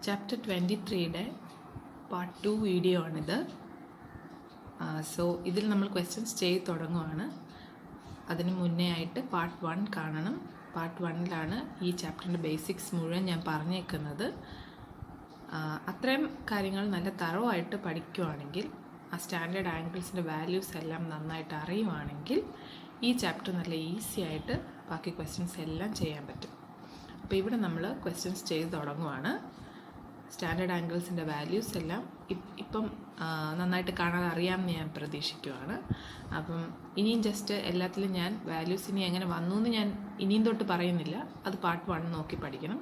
Chapter 23യുടെ part 2 video ആണിത്. So ഇതിൽ നമ്മൾ ക്വസ്റ്റ്യൻസ് ചെയ്ത് തുടങ്ങുവാണ്. അതിന് മുന്നേ ആയിട്ട് പാർട്ട് 1 കാണണം. പാർട്ട് 1ലാണ് ഈ ചാപ്റ്ററിൻ്റെ ബേസിക്സ് മുഴുവൻ ഞാൻ പറഞ്ഞേക്കുന്നത്. അത്രയും കാര്യങ്ങൾ നല്ല തറവായിട്ട് പഠിക്കുവാണെങ്കിൽ, ആ സ്റ്റാൻഡേർഡ് ആംഗിൾസിൻ്റെ വാല്യൂസ് എല്ലാം നന്നായിട്ട് അറിയുവാണെങ്കിൽ ഈ ചാപ്റ്റർ നല്ല ഈസി ആയിട്ട് ബാക്കി ക്വസ്റ്റ്യൻസ് എല്ലാം ചെയ്യാൻ പറ്റും. അപ്പോൾ ഇവിടെ നമ്മൾ ക്വസ്റ്റ്യൻസ് ചെയ്ത് തുടങ്ങുവാണ്. സ്റ്റാൻഡേർഡ് ആംഗിൾസിൻ്റെ വാല്യൂസ് എല്ലാം ഇപ്പം നന്നായിട്ട് കാണാൻ അറിയാമെന്ന് ഞാൻ പ്രതീക്ഷിക്കുവാണ്. അപ്പം ഇനിയും ജസ്റ്റ് എല്ലാത്തിലും ഞാൻ വാല്യൂസ് ഇനി എങ്ങനെ വന്നു എന്ന് ഞാൻ ഇനിയും തൊട്ട് പറയുന്നില്ല. അത് പാർട്ട് 1 നോക്കി പഠിക്കണം.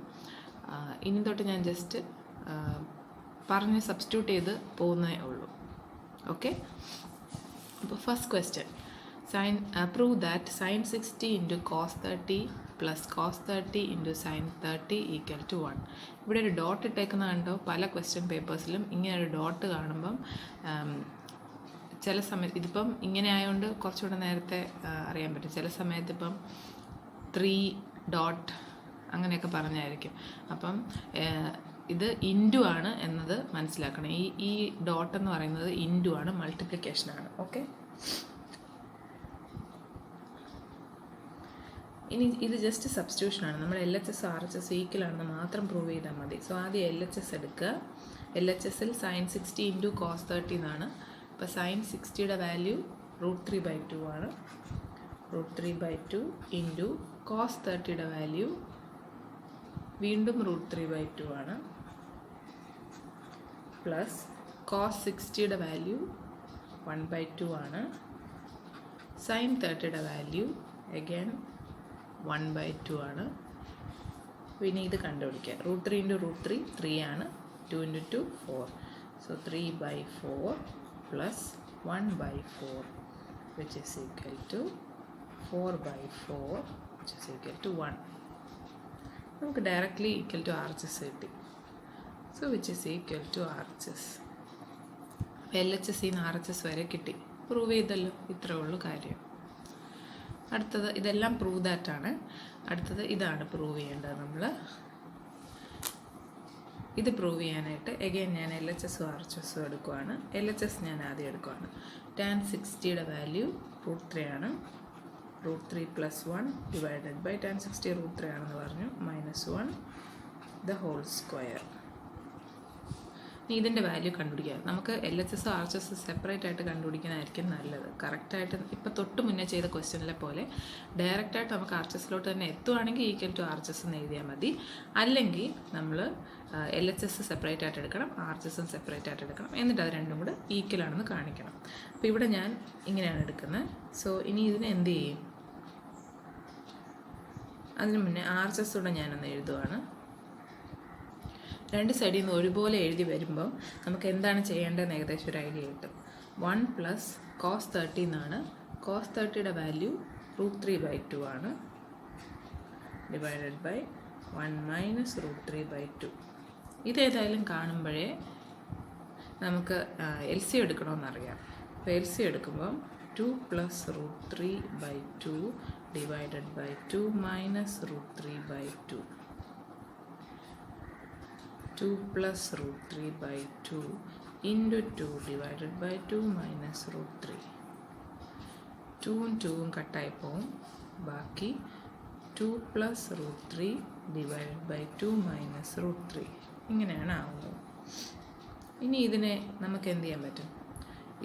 ഇനിയും തൊട്ട് ഞാൻ ജസ്റ്റ് പറഞ്ഞ് സബ്സ്റ്റിറ്റ്യൂട്ട് ചെയ്ത് പോകുന്നേ ഉള്ളൂ. ഓക്കെ, അപ്പോൾ first question, prove that sin 60 into cos 30 plus cos 30 into sin 30 equal to 1. ഇവിടെ ഒരു ഡോട്ട് ഇട്ടേക്കുന്ന കണ്ടോ? പല ക്വസ്റ്റ്യൻ പേപ്പേഴ്സിലും ഇങ്ങനെ ഒരു ഡോട്ട് കാണുമ്പം ചില സമയത്ത് ഇതിപ്പം ഇങ്ങനെ ആയതുകൊണ്ട് കുറച്ചുകൂടെ നേരത്തെ അറിയാൻ പറ്റും. ചില സമയത്ത് ഇപ്പം 3 ഡോട്ട് അങ്ങനെയൊക്കെ പറഞ്ഞായിരിക്കും. അപ്പം ഇത് ഇൻറ്റു ആണ് എന്നത് മനസ്സിലാക്കണം. ഈ ഡോട്ട് എന്ന് പറയുന്നത് ഇൻറ്റു ആണ്, മൾട്ടിപ്ലിക്കേഷനാണ്. ഓക്കെ, ഇനി ഇത് ജസ്റ്റ് സബ്സ്റ്റിറ്റ്യൂഷനാണ്. നമ്മൾ LHS RHS ഈക്വലാണെന്ന് മാത്രം പ്രൂവ് ചെയ്താൽ മതി. സോ ആദ്യം LHS എടുക്കുക. LHSൽ sin 60 ഇൻറ്റു കോസ് 30 എന്നാണ്. അപ്പോൾ sin 60യുടെ വാല്യൂ √3/2 ആണ്. √3/2 ഇൻറ്റു കോസ് 30യുടെ വാല്യൂ വീണ്ടും √3/2 ആണ്. പ്ലസ് കോസ് 60യുടെ വാല്യൂ 1/2 ആണ്. sin 30യുടെ വാല്യൂ അഗൈൻ 1/2 ആണ്. പിന്നെ ഇത് കണ്ടുപിടിക്കുക. √3 ഇൻറ്റു √3 3 ആണ്. 2 into 2 4. So 3/4 plus 1/4 which is equal to 4/4 which is equal to 1. നമുക്ക് ഡയറക്റ്റ്ലി ഈക്വൽ ടു RHS കിട്ടി. So which is equal to RHS. LHS നിന്ന് RHS വരെ കിട്ടി. പ്രൂവ് ചെയ്തല്ലോ, ഇത്രേ ഉള്ളൂ കാര്യം. അടുത്തത് ഇതെല്ലാം പ്രൂവ് ദാറ്റാണ്. അടുത്തത് ഇതാണ് പ്രൂവ് ചെയ്യേണ്ടത്. നമ്മൾ ഇത് പ്രൂവ് ചെയ്യാനായിട്ട് എഗെയിൻ ഞാൻ LHSഉം RHSഉം എടുക്കുവാണ്. LHS ഞാൻ ആദ്യം എടുക്കുവാണ്. tan 60യുടെ വാല്യൂ √3 ആണ്. √3 പ്ലസ് 1 ഡിവൈഡഡ് ബൈ tan 60 √3 ആണെന്ന് പറഞ്ഞു, -1 ദ ഹോൾ സ്ക്വയർ. ഇനി ഇതിൻ്റെ വാല്യൂ കണ്ടുപിടിക്കുക. നമുക്ക് LHS RHS സെപ്പറേറ്റ് ആയിട്ട് കണ്ടുപിടിക്കുന്നതായിരിക്കും നല്ലത്. കറക്റ്റായിട്ട് ഇപ്പോൾ തൊട്ട് മുന്നേ ചെയ്ത ക്വസ്റ്റ്യനിലെ പോലെ ഡയറക്റ്റായിട്ട് നമുക്ക് RHSലോട്ട് തന്നെ എത്തുവാണെങ്കിൽ ഈക്വൽ ടു RHS എന്ന് എഴുതിയാൽ മതി. അല്ലെങ്കിൽ നമ്മൾ LHS സെപ്പറേറ്റ് ആയിട്ട് എടുക്കണം, RHSും സെപ്പറേറ്റ് ആയിട്ട് എടുക്കണം. എന്നിട്ട് അത് രണ്ടും കൂടെ ഈക്വൽ ആണെന്ന് കാണിക്കണം. അപ്പോൾ ഇവിടെ ഞാൻ ഇങ്ങനെയാണ് എടുക്കുന്നത്. സോ ഇനി ഇതിനെ എന്ത് ചെയ്യും? അതിന് മുന്നേ RHS കൂടെ ഞാനൊന്ന് എഴുതുവാണ്. രണ്ട് സൈഡിൽ നിന്ന് ഒരുപോലെ എഴുതി വരുമ്പോൾ നമുക്ക് എന്താണ് ചെയ്യേണ്ടതെന്ന് ഏകദേശം ഒരു ഐഡിയ കിട്ടും. 1 പ്ലസ് കോസ് 30 എന്നാണ്. കോസ് 30യുടെ വാല്യൂ √3/2 ആണ്. Divided by 1 minus √3/2. ഇതേതായാലും കാണുമ്പോഴേ നമുക്ക് LCM എടുക്കണമെന്നറിയാം. അപ്പോൾ LCM എടുക്കുമ്പം 2 plus √3/2 divided by 2 minus √3/2. 2 plus √3/2 into 2 divided by 2 minus √3. 2ഉം 2ഉം കട്ടായി പോവും. ബാക്കി 2 plus √3 divided by 2 minus √3. ഇങ്ങനെയാണ് ആവുന്നത്. ഇനി ഇതിനെ നമുക്ക് എന്ത് ചെയ്യാൻ പറ്റും?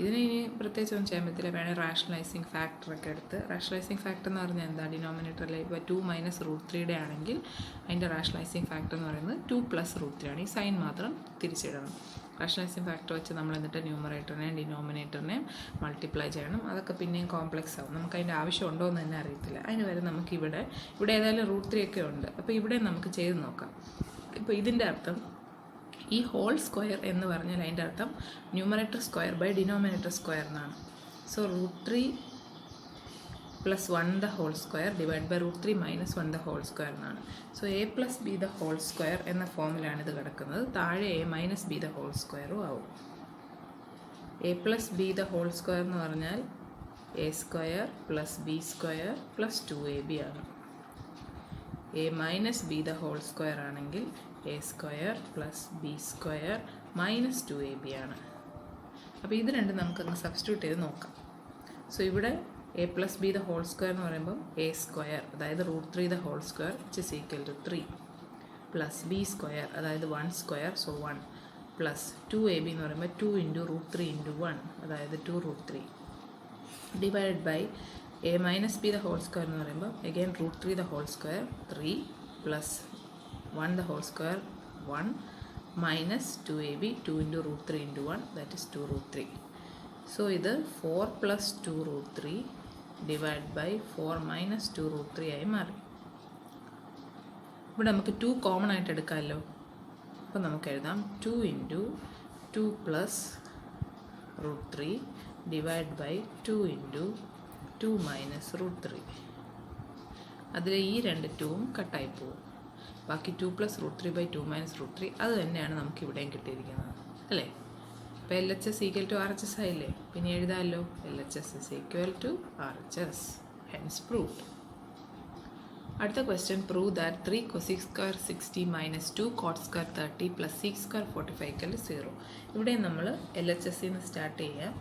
ഇതിനെ ഇനി പ്രത്യേകിച്ചൊന്നും ചെയ്യാൻ പറ്റില്ല. വേണേൽ റാഷണലൈസിങ് ഫാക്ടറൊക്കെ എടുത്ത്, റാഷണലൈസിങ് ഫാക്ടർ എന്ന് പറഞ്ഞാൽ എന്താ? ഡിനോമിനേറ്ററിൽ ഇപ്പോൾ 2 മൈനസ് √3യുടെ ആണെങ്കിൽ അതിൻ്റെ റാഷണലൈസിങ് ഫാക്ടർ എന്ന് പറയുന്നത് 2 പ്ലസ് √3 ആണ്. ഈ സൈൻ മാത്രം തിരിച്ചിടണം. റാഷണലൈസിങ് ഫാക്ടർ വെച്ച് നമ്മൾ എന്നിട്ട് ന്യൂമറേറ്ററിനെയും ഡിനോമിനേറ്ററിനെയും മൾട്ടിപ്ലൈ ചെയ്യണം. അതൊക്കെ പിന്നെയും കോംപ്ലക്സ് ആവും. നമുക്ക് അതിൻ്റെ ആവശ്യമുണ്ടോ എന്ന് തന്നെ അറിയത്തില്ല. അതിന് വരെ നമുക്ക് ഇവിടെ ഏതായാലും √3 ഒക്കെ ഉണ്ട്. അപ്പോൾ ഇവിടെ നമുക്ക് ചെയ്ത് നോക്കാം. ഇപ്പോൾ ഇതിൻ്റെ അർത്ഥം ഈ ഹോൾ സ്ക്വയർ എന്ന് പറഞ്ഞാൽ അതിൻ്റെ അർത്ഥം numerator square by denominator square എന്നാണ്. So √3 plus 1 the whole square divide by √3 minus 1 the whole square എന്നാണ്. So a plus B the whole square എന്ന ഫോമിലാണ് ഇത് കിടക്കുന്നത്. താഴെ a minus B the whole സ്ക്വയറും ആവും. a plus B the whole square എന്ന് പറഞ്ഞാൽ a square plus B square plus 2ab ആണ്. A minus B the whole square ആണെങ്കിൽ a square plus B square minus 2ab ആണ്. അപ്പോൾ ഇത് രണ്ടും നമുക്കങ്ങ് സബ്സ്റ്റിറ്റ്യൂട്ട് ചെയ്ത് നോക്കാം. സോ ഇവിടെ A plus B the whole square എന്ന് പറയുമ്പം എ സ്ക്വയർ അതായത് √3 the whole square which is equal to 3 plus B square അതായത് 1 സ്ക്വയർ സോ 1 പ്ലസ് 2ab എന്ന് പറയുമ്പോൾ 2 ഇൻറ്റു √3 ഇൻറ്റു 1 അതായത് 2√3 divided by A minus B the whole square എന്ന് പറയുമ്പോൾ again √3 the whole square 3 plus 1 the whole square 1 minus 2ab 2 into √3 into 1 that is 2√3. So ഇത് 4 plus 2√3 divide by 4 minus 2√3 ആയി മാറി. ഇവിടെ നമുക്ക് 2 കോമൺ ആയിട്ട് എടുക്കാമല്ലോ. അപ്പോൾ നമുക്ക് എഴുതാം 2 into 2 plus √3 divide by 2 into 2 minus √3. അതിൽ ഈ രണ്ട് 2ഉം കട്ടായി പോകും. ബാക്കി 2 പ്ലസ് √3 ബൈ 2 മൈനസ് √3 അത് തന്നെയാണ് നമുക്ക് ഇവിടെയും കിട്ടിയിരിക്കുന്നത് അല്ലേ. അപ്പോൾ LHS ഈക്വൽ ടു RHS ആയില്ലേ. പിന്നെ എഴുതാമല്ലോ LHS is equal to RHS. Hence proved. അടുത്ത question prove that 3 cosec square 60 minus 2 cot square 30 plus sec square 45 equal to 0. ഇവിടെ നമ്മൾ LHSൽ നിന്ന് സ്റ്റാർട്ട് ചെയ്യാം.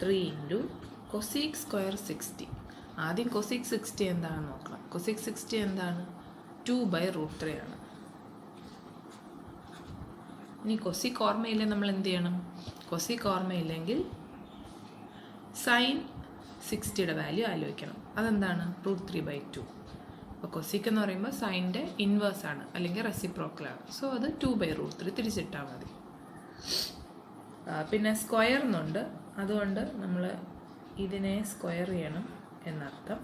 3 ഇൻറ്റു cosec സ്ക്വയർ 60. ആദ്യം cosec 60 എന്താണെന്ന് നോക്കണം. cosec 60 എന്താണ്? 2/√3 ആണ്. ഇനി cosec ഓർമ്മയില്ലേ നമ്മൾ എന്ത് ചെയ്യണം? cosec ഓർമ്മയില്ലെങ്കിൽ സൈൻ 60യുടെ വാല്യൂ ആലോചിക്കണം. അതെന്താണ്? √3/2. അപ്പോൾ cosec എന്ന് പറയുമ്പോൾ സൈൻ്റെ ഇൻവേഴ്സ് ആണ് അല്ലെങ്കിൽ റെസിപ്രോക്കലാണ്. സോ അത് 2/√3 തിരിച്ചിട്ടാൽ മതി. പിന്നെ സ്ക്വയർ എന്നുണ്ട്, അതുകൊണ്ട് നമ്മൾ ഇതിനെ സ്ക്വയർ ചെയ്യണം എന്നർത്ഥം.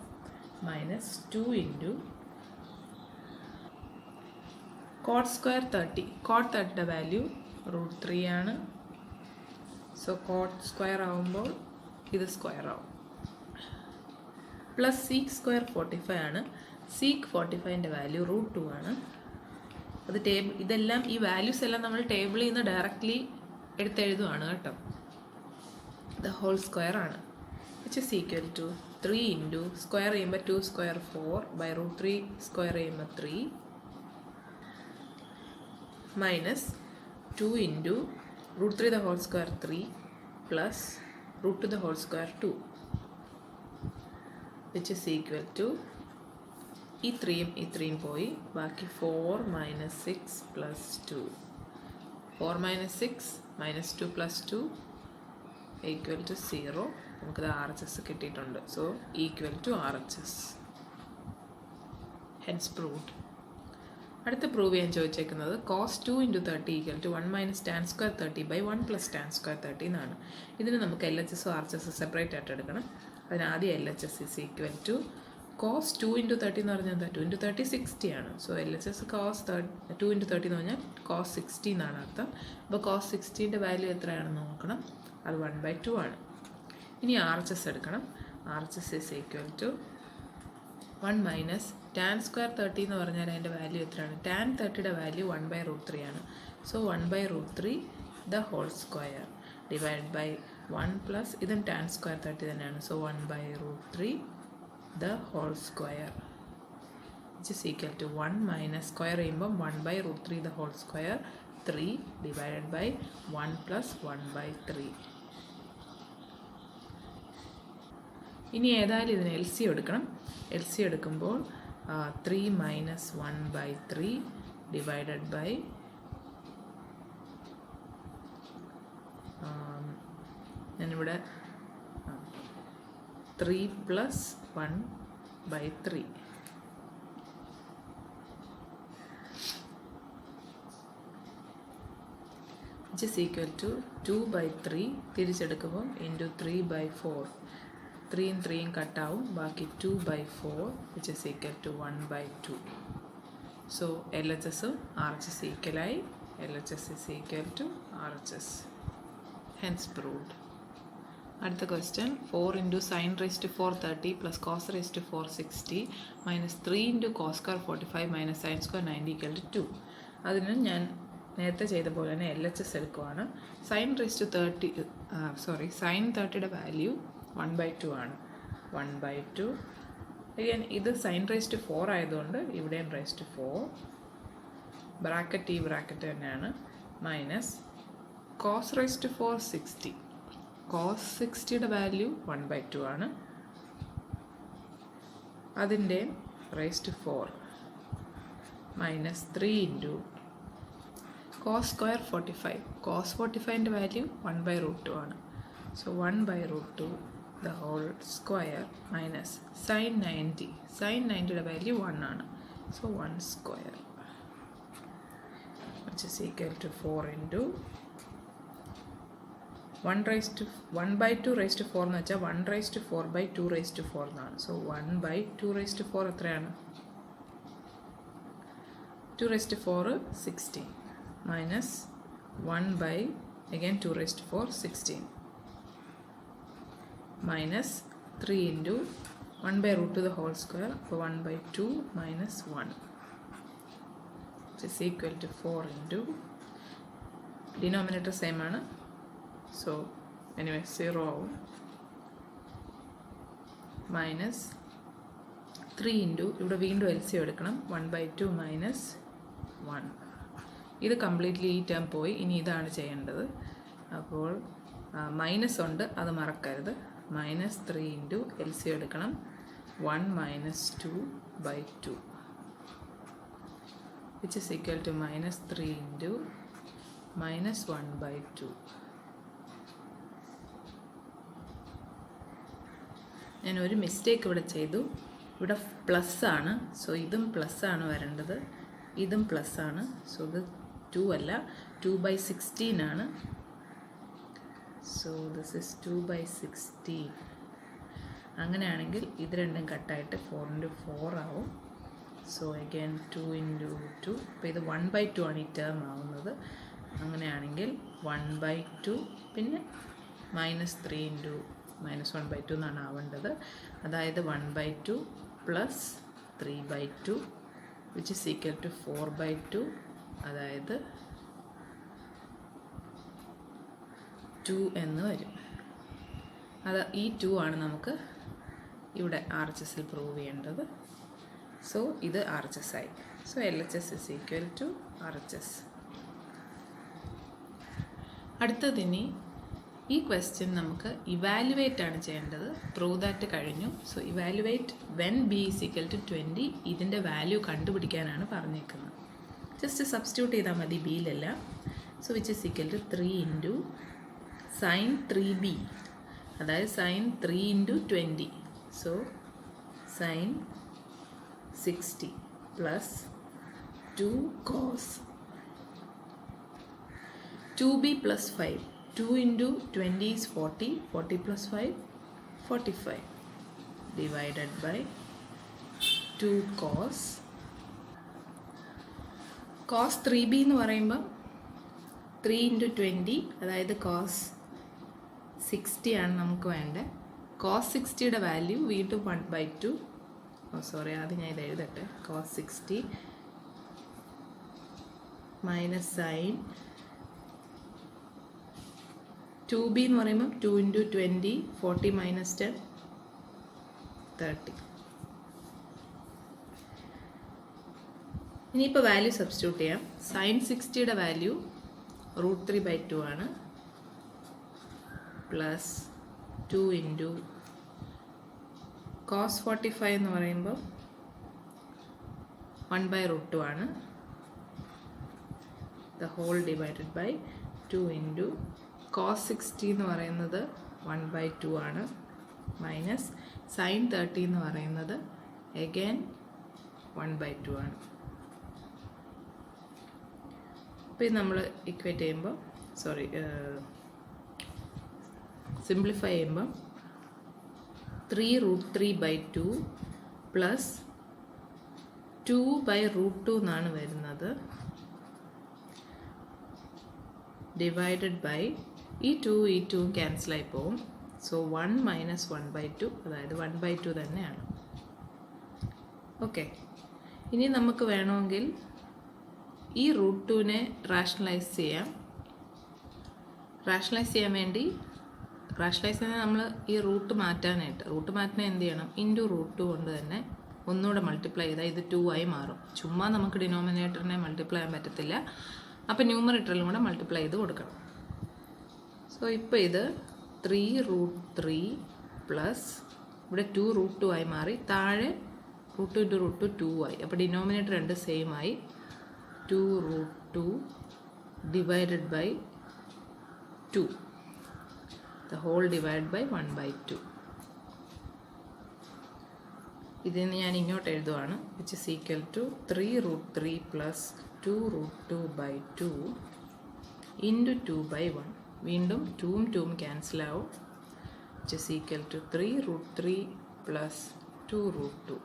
Minus 2 into cot square 30. cot 30യുടെ വാല്യൂ √3 ആണ്. സോ cot സ്ക്വയർ ആവുമ്പോൾ ഇത് സ്ക്വയർ ആവും. പ്ലസ് sec സ്ക്വയർ 45 ആണ്. sec 45ൻ്റെ വാല്യൂ √2 ആണ്. അത് ഇതെല്ലാം ഈ വാല്യൂസ് എല്ലാം നമ്മൾ ടേബിളിൽ നിന്ന് ഡയറക്റ്റ്ലി എടുത്തെഴുതുവാണ് കേട്ടോ. ദ ഹോൾ സ്ക്വയർ ആണ്. Which is equal to 3 into square ചെയ്യുമ്പോൾ 2 സ്ക്വയർ 4 ബൈ √3 സ്ക്വയർ ചെയ്യുമ്പോൾ 3 minus 2 into √3 the whole square 3 plus √2 the whole square 2 which is equal to ഈ 3യും പോയി ബാക്കി 4 minus 6 plus 2. 4 minus 6 minus 2 plus 2 equal to 0. നമുക്കത് RHS കിട്ടിയിട്ടുണ്ട്. So equal to RHS. Hence proved. അടുത്ത prove ചെയ്യാൻ ചോദിച്ചേക്കുന്നത് cos 2 into 30 equal to 1 minus tan square 30 by 1 plus tan square 30 എന്നാണ്. ഇതിന് നമുക്ക് LHS RHS സെപ്പറേറ്റ് ആയിട്ട് എടുക്കണം. അതിനാദ്യം LHS is equal to cos 2 into 30 എന്ന് പറഞ്ഞാൽ എന്താ? 2 ഇൻറ്റു 30 60 ആണ്. സോ LHS cos 2 ഇൻറ്റു 30 എന്ന് പറഞ്ഞാൽ cos 60 എന്നാണ് അർത്ഥം. അപ്പോൾ cos 60ൻ്റെ വാല്യൂ എത്രയാണെന്ന് നോക്കണം. അത് 1/2 ആണ്. ഇനി RHS എടുക്കണം. RHS is equal to 1 minus tan square 30 എന്ന് പറഞ്ഞാൽ അതിൻ്റെ വാല്യൂ എത്രയാണ്? ടാൻ 30യുടെ വാല്യൂ 1/√3 ആണ്. So 1/√3 the whole square divide by 1 plus ഇതും ടാൻ സ്ക്വയർ 30 തന്നെയാണ്. So 1/√3 the whole square which is equal to 1 minus square ചെയ്യുമ്പം 1/√3 the whole square 3 divided by 1 plus 1/3. ഇനി ഏതായാലും ഇതിന് LC എടുക്കണം. LC എടുക്കുമ്പോൾ 3 മൈനസ് 1/3 ഡിവൈഡഡ് ബൈ ഞാനിവിടെ 3 plus 1/3 which is equal to 2/3 തിരിച്ചെടുക്കുമ്പോൾ ഇൻറ്റു 3/4. 3യും 3യും കട്ടാവും. ബാക്കി 2/4 which is equal to 1/2. So LHSും RHS ഈക്വലായി. LHS is equal to RHS. Hence proved. അടുത്ത question 4 into sine raise to 430 plus cos raise to 460 minus 3 into cos square 45 minus sine square 90 equal to 2. അതിന് ഞാൻ നേരത്തെ ചെയ്ത പോലെ തന്നെ LHS എടുക്കുവാണ്. സൈൻ 30യുടെ വാല്യൂ 1/2 ആണ്. 1/2 അഗൈൻ ഇത് സൈൻ റൈസ് ടു 4 ആയതുകൊണ്ട് ഇവിടെയും റൈസ് ടു 4, ബ്രാക്കറ്റ് ഈ ബ്രാക്കറ്റ് തന്നെയാണ്, മൈനസ് കോസ് റൈസ് ടു 4 60. കോസ് 60യുടെ വാല്യൂ 1/2 ആണ്. അതിൻ്റെ raise to 4 minus 3 into cos square 45. കോസ് 45ൻ്റെ വാല്യൂ 1/√2 ആണ്. So 1/√2 the whole square minus sin 90. Sin 90യുടെ വാല്യൂ 1 ആണ്. So 1 square which is equal to 4 into 1/2 raised to 4 എന്ന് വെച്ചാൽ 1/4/2 raised to 4 എന്നാണ്. സോ 1/2 raised to 4 എത്രയാണ്? 2 raised to 4 16 minus 2 raised to 4 16 minus 3 into 1/√2 the whole square. അപ്പോൾ 1/2 minus 1 which is equal to 4 into denominator same ആണ്. So anyway 0 ആവും. Minus 3 into ഇവിടെ വീണ്ടും LCM എടുക്കണം. 1/2 മൈനസ് 1. ഇത് കംപ്ലീറ്റ്ലി ഈ ടേം പോയി. ഇനി ഇതാണ് ചെയ്യേണ്ടത്. അപ്പോൾ മൈനസ് ഉണ്ട്, അത് മറക്കരുത്. മൈനസ് 3 ഇൻറ്റു LCM എടുക്കണം. 1 minus 2/2 which is equal to minus 3 into minus 1/2. ഞാൻ ഒരു മിസ്റ്റേക്ക് ഇവിടെ ചെയ്തു. ഇവിടെ പ്ലസ് ആണ്, സോ ഇതും പ്ലസ് ആണ് വരേണ്ടത്, ഇതും പ്ലസ് ആണ്. സോ ഇത് 2 അല്ല, 2/16 ആണ്. So this is 2/16. അങ്ങനെയാണെങ്കിൽ ഇത് രണ്ടും കട്ടായിട്ട് 4 into 4 ആവും. So again 2 into 2. അപ്പോൾ ഇത് 1/2 ആണ് ഈ ടേം ആവുന്നത്. അങ്ങനെയാണെങ്കിൽ 1/2 പിന്നെ മൈനസ് 3 into മൈനസ് 1/2 എന്നാണ് ആവേണ്ടത്. അതായത് 1/2 plus 3/2 which is equal to 4/2. അതായത് 2 എന്ന് വരും. അത് ഈ 2 ആണ് നമുക്ക് ഇവിടെ RHSൽ പ്രൂവ് ചെയ്യേണ്ടത്. സോ ഇത് RHS ആയി. So LHS is equal to RHS. അടുത്തതിനി ഈ ക്വസ്റ്റ്യൻ നമുക്ക് ഇവാലുവേറ്റ് ആണ് ചെയ്യേണ്ടത്. പ്രൂവ് ദാറ്റ് കഴിഞ്ഞു. So evaluate when b is equal to 20. ഇതിൻ്റെ വാല്യൂ കണ്ടുപിടിക്കാനാണ് പറഞ്ഞേക്കുന്നത്. ജസ്റ്റ് സബ്സ്റ്റിറ്റ്യൂട്ട് ചെയ്താൽ മതി ബിയിലെല്ലാം. So which is equal to 3 into sine 3b, അതായത് sine 3 into 20. So sine 60 plus 2 cos 2b plus 5. 2 into 20 is 40. 40 plus 5, 45. Divided by 2 cos. Cos 3b എന്ന് പറയുമ്പോൾ 3 into 20, അതായത് cos 60 ആണ് നമുക്ക് വേണ്ടത്. cos 60യുടെ വാല്യൂ വീണ്ടും 1/2. സോറി, ആദ്യം ഞാൻ ഇത് എഴുതട്ടെ. cos 60 മൈനസ് സൈൻ 2b എന്ന് പറയുമ്പോൾ 2 into 20, 40 minus 10, 30. ഇനിയിപ്പോൾ വാല്യൂ സബ്സ്റ്റിറ്റ്യൂട്ട് ചെയ്യാം. സൈൻ 60യുടെ വാല്യൂ √3/2 ആണ്. പ്ലസ് 2 ഇൻറ്റു കോസ് 45 എന്ന് പറയുമ്പോൾ 1/√2 ആണ്. The whole divided by 2 into cos 60 എന്ന് പറയുന്നത് 1/2 ആണ്. മൈനസ് സൈൻ 30 എന്ന് പറയുന്നത് എഗെയിൻ 1/2 ആണ്. അപ്പോൾ ഇത് നമ്മൾ ഇക്വേറ്റ് ചെയ്യുമ്പോൾ സിംപ്ലിഫൈ ചെയ്യുമ്പോൾ 3√3/2 പ്ലസ് 2/√2 എന്നാണ് വരുന്നത്. ഡിവൈഡഡ് ബൈ ഈ 2 ക്യാൻസലായി പോവും. സോ 1 മൈനസ് 1/2, അതായത് 1/2 തന്നെയാണ്. ഓക്കെ, ഇനി നമുക്ക് വേണമെങ്കിൽ ഈ √2നെ റാഷണലൈസ് ചെയ്യാൻ വേണ്ടി റാഷണലൈസ് ചെയ്യുന്നത് നമ്മൾ ഈ റൂട്ട് മാറ്റാൻ എന്ത് ചെയ്യണം, ഇൻറ്റു √2 കൊണ്ട് തന്നെ ഒന്നുകൂടെ മൾട്ടിപ്ലൈ ചെയ്താൽ ഇത് 2 ആയി മാറും. ചുമ്മാ നമുക്ക് ഡിനോമിനേറ്ററിനെ മൾട്ടിപ്ലൈ ചെയ്യാൻ പറ്റത്തില്ല, അപ്പോൾ ന്യൂമറേറ്ററിലും കൂടെ മൾട്ടിപ്ലൈ ചെയ്ത് കൊടുക്കണം. സോ ഇപ്പോൾ ഇത് 3√3 പ്ലസ് ഇവിടെ 2√2 ആയി മാറി, താഴെ √2 × √2 2 ആയി. അപ്പോൾ ഡിനോമിനേറ്റർ രണ്ട് സെയിം ആയി. 2√2 divided by 2, the whole divided by 1/2. ഇതിന് ഞാൻ ഇങ്ങോട്ട് എഴുതുവാണ്, which is equal to 3√3 plus 2√2/2 into 2/1. വീണ്ടും 2ഉം 2ഉം ക്യാൻസൽ ആവും, which is equal to 3√3 plus 2√2.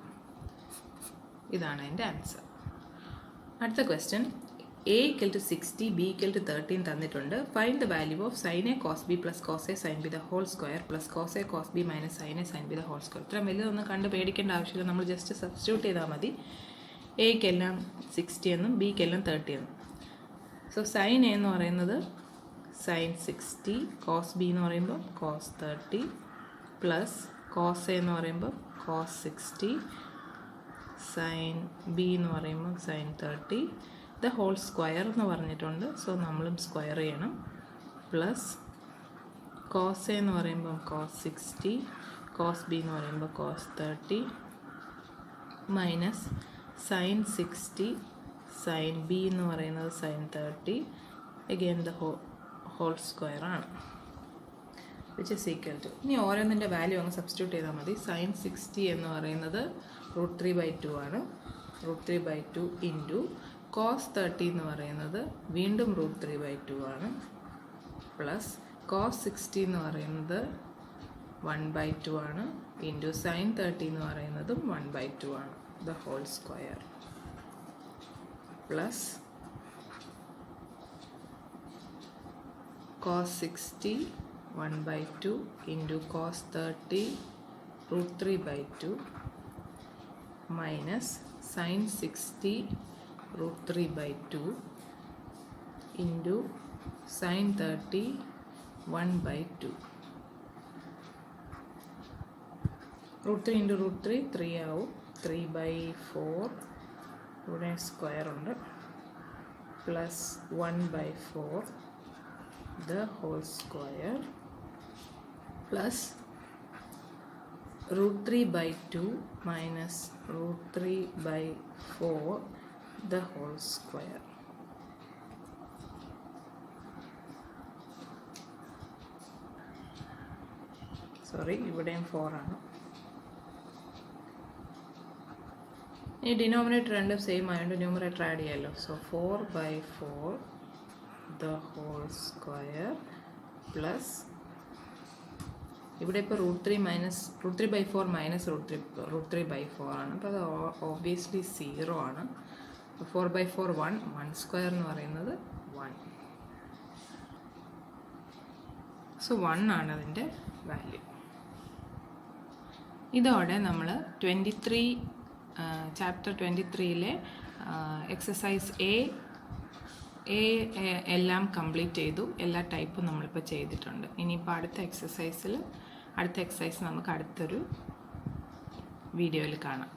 ഇതാണ് എൻ്റെ ആൻസർ. അടുത്ത question, a equal to 60, b equal to 13 തന്നിട്ടുണ്ട്. Find the value of sin a cos b plus cos a sin b the whole square plus cos a cos b minus sin a sin b the whole square. ഇത്രയും വലിയതൊന്നും കണ്ട് പേടിക്കേണ്ട ആവശ്യമില്ല, നമ്മൾ just substitute ചെയ്താൽ മതി. എക്കെല്ലാം 60 എന്നും ബിക്കെല്ലാം 30 എന്നും. സോ sin a എന്ന് പറയുന്നത് sin 60, cos b എന്ന് പറയുമ്പോൾ cos 30 പ്ലസ് cos a എന്ന് പറയുമ്പോൾ cos 60, sin b എന്ന് പറയുമ്പോൾ sin 30 ദ ഹോൾ സ്ക്വയർ എന്ന് പറഞ്ഞിട്ടുണ്ട്. സോ നമ്മളും സ്ക്വയർ ചെയ്യണം. പ്ലസ് cos a എന്ന് പറയുമ്പോൾ cos 60, cos b എന്ന് പറയുമ്പോൾ cos 30 minus sin 60, sin b എന്ന് പറയുന്നത് sin 30, again the whole square ആണ്, വിച്ച് ഇസ് ഈക്വൽ ടു, ഇനി ഓരോന്നിൻ്റെ വാല്യൂ അങ്ങ് സബ്സ്റ്റിറ്റ്യൂട്ട് ചെയ്താൽ മതി. sin 60 എന്ന് പറയുന്നത് √3/2 ആണ്, √3/2 ഇൻറ്റു cos 30 എന്ന് പറയുന്നത് വീണ്ടും √3/2 ആണ്, പ്ലസ് cos 60 എന്ന് പറയുന്നത് 1/2 ആണ്, ഇൻറ്റു sin 30 എന്ന് പറയുന്നതും 1/2 ആണ്, the whole square, plus cos 60 1/2 into cos 30 √3/2 minus sin 60 √3/2 into sin 30 1/2. √3 into √3 3 ആവും, 3/4, ഇവിടെ സ്ക്വയർ ഉണ്ട്, plus 1/4 the whole square, plus √3/2 minus √3/4 the whole square. Sorry, ഇവിടെയും 4 ആണ്. ഈ ഡിനോമിനേറ്റർ രണ്ടും സെയിം ആയതുകൊണ്ട് ന്യൂമറേറ്റർ ആഡ് ചെയ്യാമല്ലോ. So 4/4 the whole square plus ഇവിടെ ഇപ്പോൾ √3/4 മൈനസ് √3/4 ആണ്, അപ്പോൾ അത് ഓബ്വിയസ്ലി 0 ആണ്. 4/4 1 സ്ക്വയർ എന്ന് പറയുന്നത് 1. സോ 1 ആണ് അതിൻ്റെ വാല്യൂ. ഇതോടെ നമ്മൾ ചാപ്റ്റർ 23-ലെ എക്സസൈസ് എ എല്ലാം കംപ്ലീറ്റ് ചെയ്തു. എല്ലാ ടൈപ്പും നമ്മളിപ്പോൾ ചെയ്തിട്ടുണ്ട്. ഇനിയിപ്പോൾ അടുത്ത എക്സസൈസ് നമുക്ക് അടുത്തൊരു വീഡിയോയിൽ കാണാം.